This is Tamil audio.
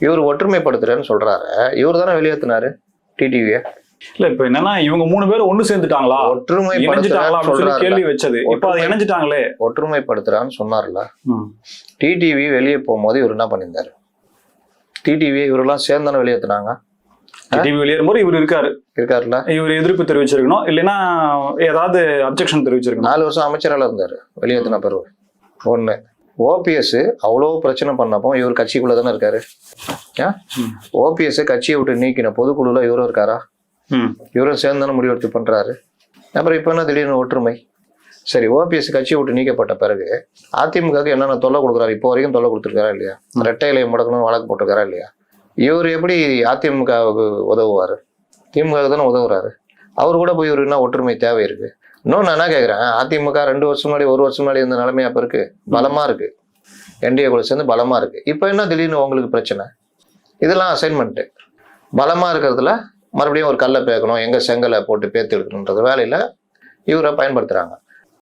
இவர் ஒற்றுமைப்படுத்துறேன்னு சொல்றாரு. இவர் தானே வெளியேற்றினாரு டிடிவியை. இல்ல இப்ப என்னன்னா இவங்க 3 பேரும் ஒண்ணு சேர்ந்துட்டாங்களா, ஒற்றுமைப்படுத்துறான்னு கேள்வி வச்சது. இப்ப அது இணைஞ்சிட்டாங்களே. ஒற்றுமைப்படுத்துறான்னு சொன்னார்ல. டிடிவி வெளியே போகும்போது இவர் என்ன பண்ணியிருந்தாரு? டிடிவி இவரெல்லாம் சேர்ந்தானே வெளியேற்றினாங்க. டிடிவி வெளியேறும்போது இவர் இருக்காருல்ல, இவர் எதிர்ப்பு தெரிவிச்சிருக்கணும், இல்லைன்னா ஏதாவது அப்ஜெக்ஷன் தெரிவிச்சிருக்கணும். 4 வருஷம் அமைச்சரால இருந்தாரு வெளியேற்றின பிறகு. ஒண்ணு, ஓபிஎஸ் அவ்வளோ பிரச்சனை பண்ணப்போ இவர் கட்சிக்குள்ள தானே இருக்காரு. ஓபிஎஸ் கட்சியை விட்டு நீக்கின பொதுக்குழுல இவரும் இருக்காரா? இவரும் சேர்ந்தானே முடிவெடுத்து பண்றாரு. அப்புறம் இப்ப என்ன திடீர்னு ஒற்றுமை? சரி, ஓபிஎஸ் கட்சியை விட்டு நீக்கப்பட்ட பிறகு அதிமுகவுக்கு என்னென்ன தொல்லை கொடுக்குறாரு? இப்போ வரைக்கும் தொல்லை கொடுத்துருக்காரா இல்லையா? ரெட்டை இலையை முடக்கணும்னு வழக்கு போட்டிருக்காரா இல்லையா? இவர் எப்படி அதிமுகவுக்கு உதவுவாரு? திமுக தானே உதவுறாரு. அவர் கூட போய் இவர் என்ன ஒற்றுமை தேவை இருக்கு? இன்னும் நான் என்ன கேட்குறேன், அதிமுக 2 வருஷம் முன்னாடி 1 வருஷம் முன்னாடி இருந்த நிலைமையா இப்ப இருக்கு? பலமா இருக்கு. என்டிஏ கூட சேர்ந்து பலமா இருக்கு. இப்போ என்ன திடீர்னு உங்களுக்கு பிரச்சனை? இதெல்லாம் அசைன்மெண்ட். பலமா இருக்கிறதுல மறுபடியும் ஒரு கல்லை பேக்கணும், எங்க செங்கலை போட்டு பேத்து எடுக்கணுன்ற வேலையில இவரை பயன்படுத்துறாங்க.